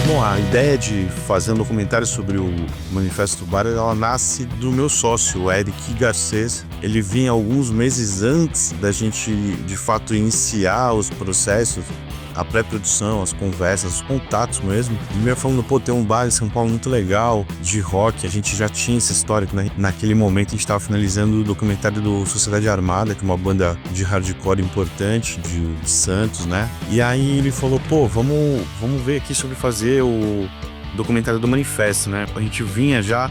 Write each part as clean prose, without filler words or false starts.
Bom, a ideia de fazer um documentário sobre o Manifesto do Bar, ela nasce do meu sócio, o Eric Garcês. Ele vinha alguns meses antes da gente, de fato, iniciar os processos, a pré-produção, as conversas, os contatos mesmo. Ele me falando, pô, tem um bar em São Paulo muito legal, de rock. A gente já tinha esse histórico, né? Naquele momento a gente estava finalizando o documentário do Sociedade Armada, que é uma banda de hardcore importante de Santos, né? E aí ele falou, pô, vamos ver aqui sobre fazer o documentário do Manifesto, né? A gente vinha já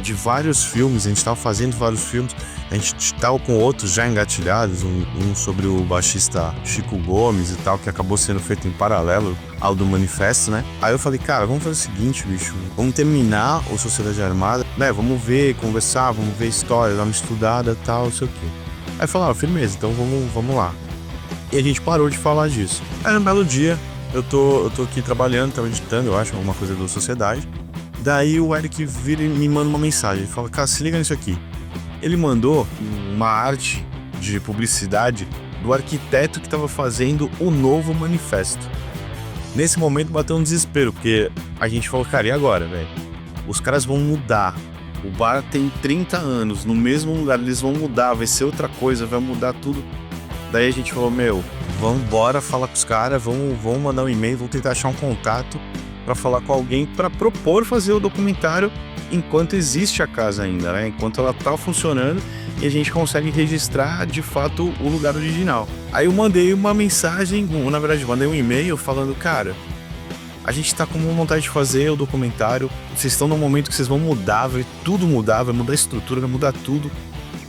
de vários filmes, a gente estava fazendo vários filmes, a gente estava com outros já engatilhados, um sobre o baixista Chico Gomes e tal, que acabou sendo feito em paralelo ao do Manifesto, né? Aí eu falei, cara, vamos fazer o seguinte, bicho, vamos terminar o Sociedade Armada, né? Vamos ver, conversar, vamos ver história, dar uma estudada e tal, não sei o quê. Aí falaram, firmeza, então vamos lá. E a gente parou de falar disso. Aí um belo dia, eu tô aqui trabalhando, tava editando, eu acho, alguma coisa da Sociedade. Daí o Eric vira e me manda uma mensagem. Ele fala, cara, se liga nisso aqui. Ele mandou uma arte de publicidade do arquiteto que estava fazendo o novo manifesto. Nesse momento bateu um desespero, porque a gente falou, cara, e agora, velho? Os caras vão mudar. O bar tem 30 anos, no mesmo lugar, eles vão mudar, vai ser outra coisa, vai mudar tudo. Daí a gente falou, vamos embora falar com os caras, vamos mandar um e-mail, vamos tentar achar um contato para falar com alguém para propor fazer o documentário enquanto existe a casa ainda, né? Enquanto ela tá funcionando e a gente consegue registrar de fato o lugar original. Aí eu mandei uma mensagem, na verdade mandei um e-mail falando, cara, a gente tá com vontade de fazer o documentário, vocês estão num momento que vocês vão mudar, vai tudo mudar, vai mudar a estrutura, vai mudar tudo.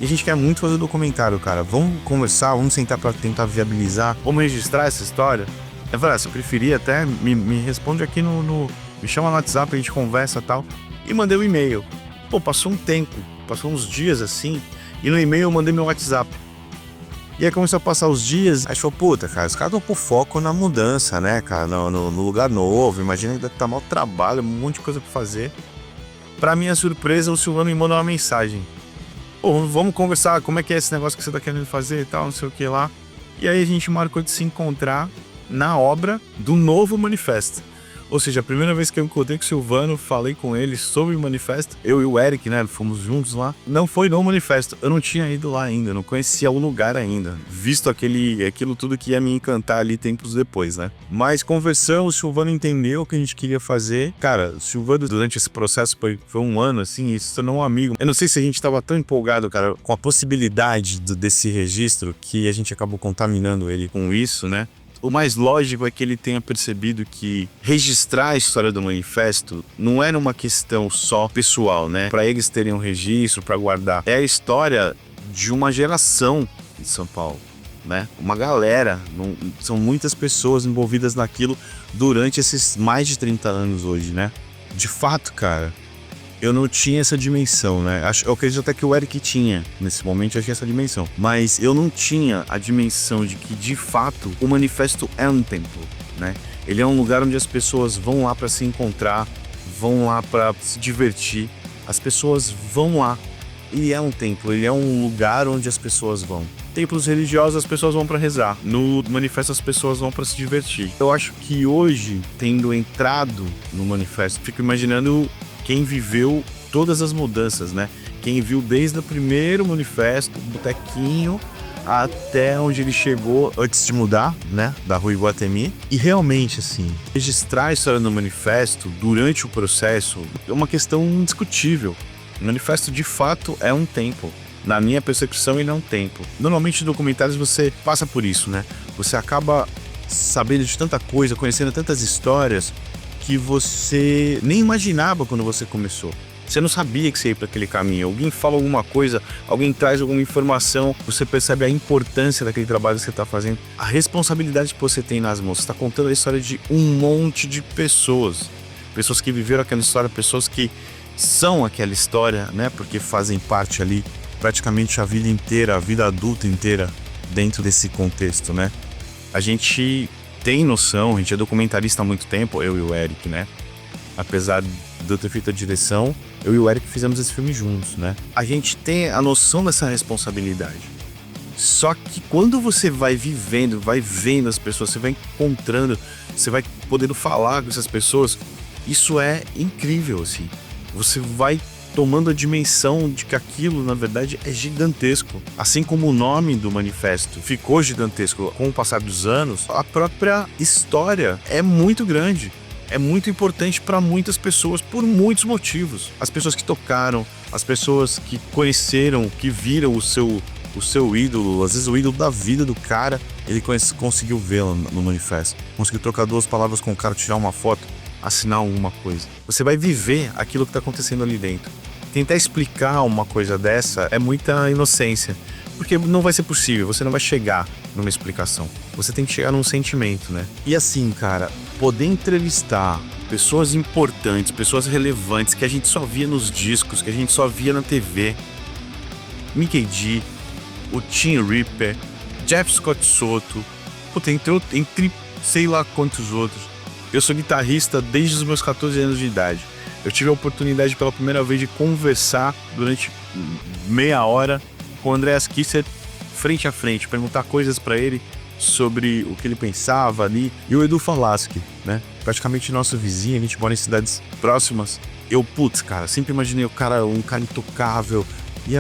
E a gente quer muito fazer o documentário, cara. Vamos conversar, vamos sentar para tentar viabilizar, vamos registrar essa história. Eu falei, se eu preferir até, me responde aqui me chama no WhatsApp, a gente conversa e tal. E mandei um e-mail. Pô, passou um tempo, passou uns dias assim, e no e-mail eu mandei meu WhatsApp. E aí começou a passar os dias, aí falou, puta, cara, os caras estão com foco na mudança, né, cara, no lugar novo, imagina que deve estar mal trabalho, um monte de coisa pra fazer. Pra minha surpresa, o Silvano me mandou uma mensagem. Pô, vamos conversar, como é que é esse negócio que você tá querendo fazer e tal, não sei o que lá. E aí a gente marcou de se encontrar na obra do novo manifesto. Ou seja, a primeira vez que eu encontrei com o Silvano, falei com ele sobre o manifesto, eu e o Eric, né, fomos juntos lá, não foi no manifesto, eu não tinha ido lá ainda, não conhecia o lugar ainda, visto aquilo tudo que ia me encantar ali tempos depois, né. Mas conversamos, o Silvano entendeu o que a gente queria fazer. Cara, o Silvano, durante esse processo, foi um ano, assim, e se tornou um amigo. Eu não sei se a gente tava tão empolgado, cara, com a possibilidade desse registro, que a gente acabou contaminando ele com isso, né. O mais lógico é que ele tenha percebido que registrar a história do manifesto não era uma questão só pessoal, né? Para eles terem um registro, para guardar. É a história de uma geração de São Paulo, né? Uma galera, são muitas pessoas envolvidas naquilo durante esses mais de 30 anos hoje, né? De fato, cara, eu não tinha essa dimensão, né? Eu acredito até que o Eric tinha, nesse momento eu tinha essa dimensão. Mas eu não tinha a dimensão de que, de fato, o manifesto é um templo, né? Ele é um lugar onde as pessoas vão lá para se encontrar, vão lá para se divertir. As pessoas vão lá. Ele é um templo, ele é um lugar onde as pessoas vão. Templos religiosos as pessoas vão para rezar. No manifesto as pessoas vão para se divertir. Eu acho que hoje, tendo entrado no manifesto, fico imaginando quem viveu todas as mudanças, né? Quem viu desde o primeiro manifesto, o botequinho, até onde ele chegou antes de mudar, né? Da Rua Iguatemi. E realmente, assim, registrar a história do manifesto durante o processo é uma questão indiscutível. O manifesto, de fato, é um templo. Na minha percepção, ele é um templo. Normalmente, em documentários, você passa por isso, né? Você acaba sabendo de tanta coisa, conhecendo tantas histórias, que você nem imaginava quando você começou. Você não sabia que você ia para aquele caminho. Alguém fala alguma coisa, alguém traz alguma informação, você percebe a importância daquele trabalho que você está fazendo, a responsabilidade que você tem nas mãos. Você está contando a história de um monte de pessoas. Pessoas que viveram aquela história, pessoas que são aquela história, né? Porque fazem parte ali praticamente a vida inteira, a vida adulta inteira dentro desse contexto, né? A gente tem noção, a gente é documentarista há muito tempo, eu e o Eric, né? Apesar de eu ter feito a direção, eu e o Eric fizemos esse filme juntos, né? A gente tem a noção dessa responsabilidade. Só que quando você vai vivendo, vai vendo as pessoas, você vai encontrando, você vai podendo falar com essas pessoas, isso é incrível, assim. Você vai tomando a dimensão de que aquilo, na verdade, é gigantesco. Assim como o nome do manifesto ficou gigantesco com o passar dos anos, a própria história é muito grande. É muito importante para muitas pessoas por muitos motivos. As pessoas que tocaram, as pessoas que conheceram, que viram o seu ídolo, às vezes o ídolo da vida do cara, ele conseguiu vê-lo no manifesto. Conseguiu trocar 2 palavras com o cara, tirar uma foto, assinar alguma coisa. Você vai viver aquilo que está acontecendo ali dentro. Tentar explicar uma coisa dessa é muita inocência, porque não vai ser possível, você não vai chegar numa explicação. Você tem que chegar num sentimento, né? E assim, cara, poder entrevistar pessoas importantes, pessoas relevantes, que a gente só via nos discos, que a gente só via na TV. Mikkey Dee, o Tim Ripper, Jeff Scott Soto, entre sei lá quantos outros. Eu sou guitarrista desde os meus 14 anos de idade. Eu tive a oportunidade pela primeira vez de conversar durante meia hora com o Andreas Kisser frente a frente, perguntar coisas pra ele sobre o que ele pensava ali. E o Edu Falaschi, né? Praticamente nosso vizinho, a gente mora em cidades próximas. Cara, sempre imaginei o cara, um cara intocável. E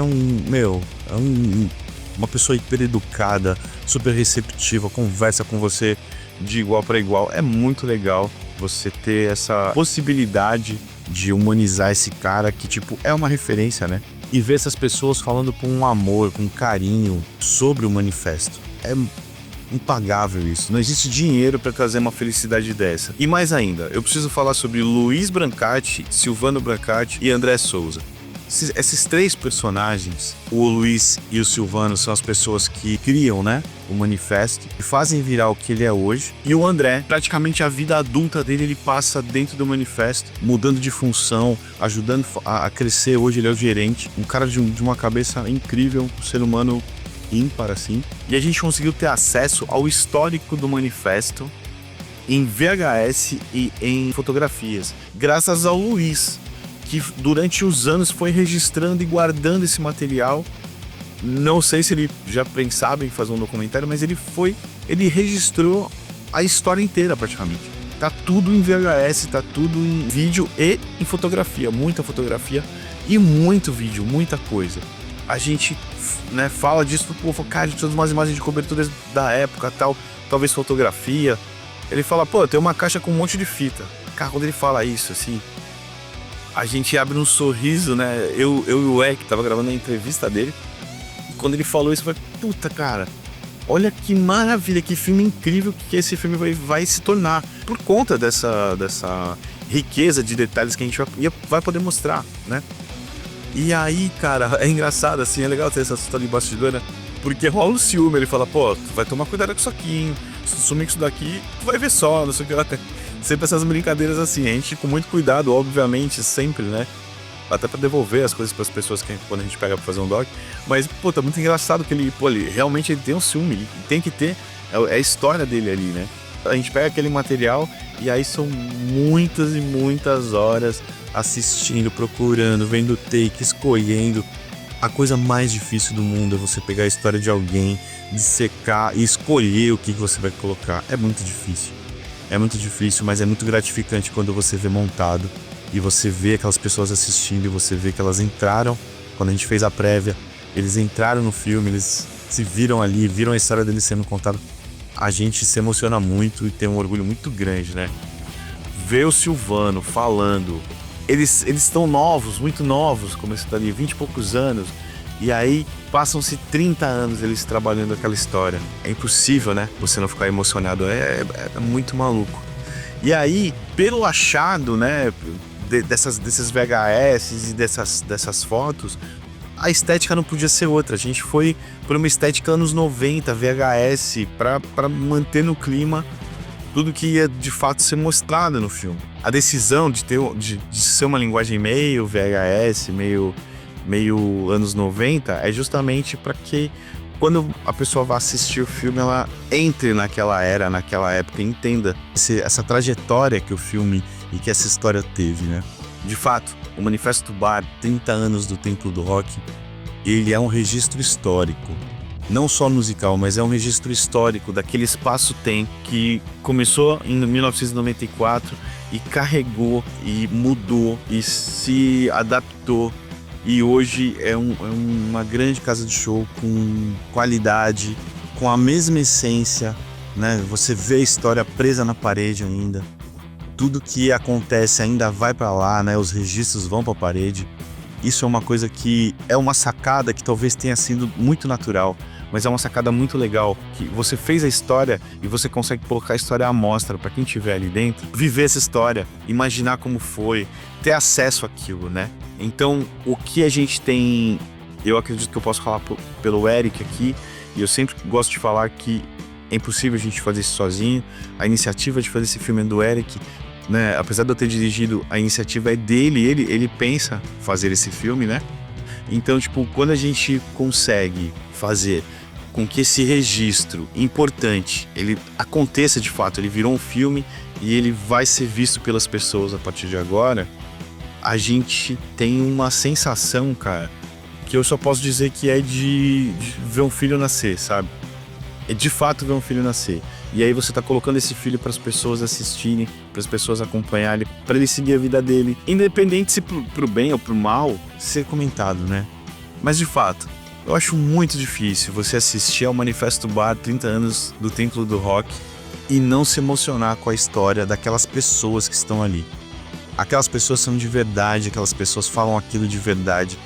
uma pessoa hiper educada, super receptiva, conversa com você de igual para igual. É muito legal você ter essa possibilidade de humanizar esse cara que, é uma referência, né? E ver essas pessoas falando com um amor, com um carinho sobre o manifesto. É impagável isso. Não existe dinheiro para trazer uma felicidade dessa. E mais ainda, eu preciso falar sobre Luiz Brancati, Silvano Brancati e André Souza. Esses 3 personagens, o Luiz e o Silvano, são as pessoas que criam, né, o manifesto e fazem virar o que ele é hoje. E o André, praticamente a vida adulta dele, ele passa dentro do manifesto, mudando de função, ajudando a crescer. Hoje ele é o gerente, um cara de uma cabeça incrível, um ser humano ímpar, assim. E a gente conseguiu ter acesso ao histórico do manifesto em VHS e em fotografias, graças ao Luiz, que durante os anos foi registrando e guardando esse material. Não sei se ele já pensava em fazer um documentário, mas ele registrou a história inteira praticamente. Tá tudo em VHS, tá tudo em vídeo e em fotografia, muita fotografia e muito vídeo, muita coisa. A gente, né, fala disso, cara, de todas umas imagens de cobertura da época, tal, talvez fotografia. Ele fala, tem uma caixa com um monte de fita. Cara, quando ele fala isso, assim, a gente abre um sorriso, né? Eu e o que tava gravando a entrevista dele. E quando ele falou isso, eu falei, cara, olha que maravilha, que filme incrível que esse filme vai se tornar. Por conta dessa riqueza de detalhes que a gente vai poder mostrar, né? E aí, cara, é engraçado, assim, é legal ter essa história de bastidor, né? Porque rola um ciúme, ele fala, tu vai tomar cuidado com isso aqui, se tu sumir com isso daqui, tu vai ver só, não sei o que lá. Sempre essas brincadeiras assim, a gente com muito cuidado, obviamente, sempre, né? Até pra devolver as coisas pras pessoas quando a gente pega pra fazer um doc. Mas, tá muito engraçado que ele realmente tem um ciúme, ele tem que ter, é a história dele ali, né? A gente pega aquele material e aí são muitas e muitas horas assistindo, procurando, vendo take, escolhendo. A coisa mais difícil do mundo é você pegar a história de alguém, dissecar e escolher o que você vai colocar. É muito difícil. É muito difícil, mas é muito gratificante quando você vê montado e você vê aquelas pessoas assistindo e você vê que elas entraram. Quando a gente fez a prévia, eles entraram no filme, eles se viram ali, viram a história deles sendo contada. A gente se emociona muito e tem um orgulho muito grande, né? Ver o Silvano falando, eles estão novos, muito novos, começando ali, 20 e poucos anos, e aí passam-se 30 anos eles trabalhando aquela história. É impossível, né? Você não ficar emocionado, é muito maluco. E aí, pelo achado, né, desses VHS e dessas fotos, a estética não podia ser outra. A gente foi por uma estética anos 90, VHS, para manter no clima tudo que ia de fato ser mostrado no filme. A decisão de ser uma linguagem meio VHS, meio anos 90, é justamente para que quando a pessoa vá assistir o filme, ela entre naquela era, naquela época, e entenda essa trajetória que o filme e que essa história teve, né? De fato, o Manifesto Bar, 30 anos do Templo do Rock, ele é um registro histórico. não só musical, mas é um registro histórico daquele espaço-tempo que começou em 1994 e carregou e mudou e se adaptou. E hoje é uma grande casa de show com qualidade, com a mesma essência, né? Você vê a história presa na parede ainda. Tudo que acontece ainda vai para lá, né? Os registros vão para a parede. Isso é uma coisa que é uma sacada que talvez tenha sido muito natural, mas é uma sacada muito legal, que você fez a história e você consegue colocar a história à mostra para quem estiver ali dentro, viver essa história, imaginar como foi, ter acesso àquilo, né? Então, o que a gente tem, eu acredito que eu posso falar pelo Eric aqui, e eu sempre gosto de falar que é impossível a gente fazer isso sozinho. A iniciativa de fazer esse filme é do Eric, né? Apesar de eu ter dirigido, a iniciativa é dele, ele pensa fazer esse filme, né? Então, tipo, quando a gente consegue fazer com que esse registro importante, ele aconteça de fato, ele virou um filme e ele vai ser visto pelas pessoas a partir de agora, a gente tem uma sensação, cara, que eu só posso dizer que é de ver um filho nascer, sabe? É de fato ver um filho nascer. E aí você tá colocando esse filho para as pessoas assistirem, para as pessoas acompanharem, para ele seguir a vida dele, independente se pro bem ou pro mal, ser comentado, né? Mas de fato, eu acho muito difícil você assistir ao Manifesto Bar 30 anos do Templo do Rock e não se emocionar com a história daquelas pessoas que estão ali. Aquelas pessoas são de verdade, aquelas pessoas falam aquilo de verdade.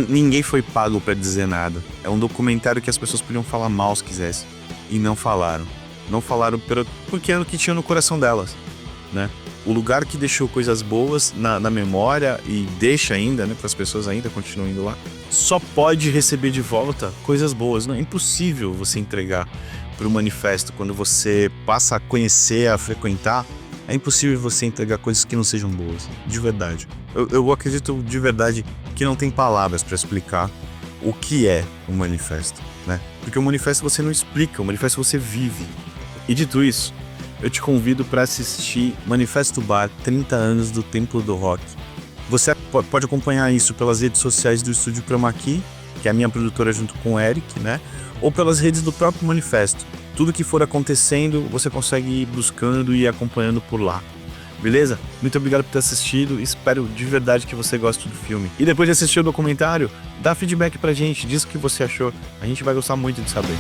Ninguém foi pago para dizer nada. É um documentário que as pessoas podiam falar mal se quisessem e não falaram. Não falaram porque era o que tinha no coração delas, né? O lugar que deixou coisas boas na memória e deixa ainda, né, para as pessoas ainda continuam indo lá, só pode receber de volta coisas boas. Não é impossível você entregar para o manifesto quando você passa a conhecer, a frequentar. É impossível você entregar coisas que não sejam boas, de verdade. Eu acredito de verdade que não tem palavras para explicar o que é o manifesto, né? Porque o manifesto você não explica, o manifesto você vive. E dito isso, eu te convido para assistir Manifesto Bar 30 anos do Templo do Rock. Você pode acompanhar isso pelas redes sociais do Estúdio Chroma Key, que é a minha produtora junto com o Eric, né? Ou pelas redes do próprio Manifesto. Tudo que for acontecendo, você consegue ir buscando e acompanhando por lá. Beleza? Muito obrigado por ter assistido, espero de verdade que você goste do filme. E depois de assistir o documentário, dá feedback pra gente, diz o que você achou, a gente vai gostar muito de saber.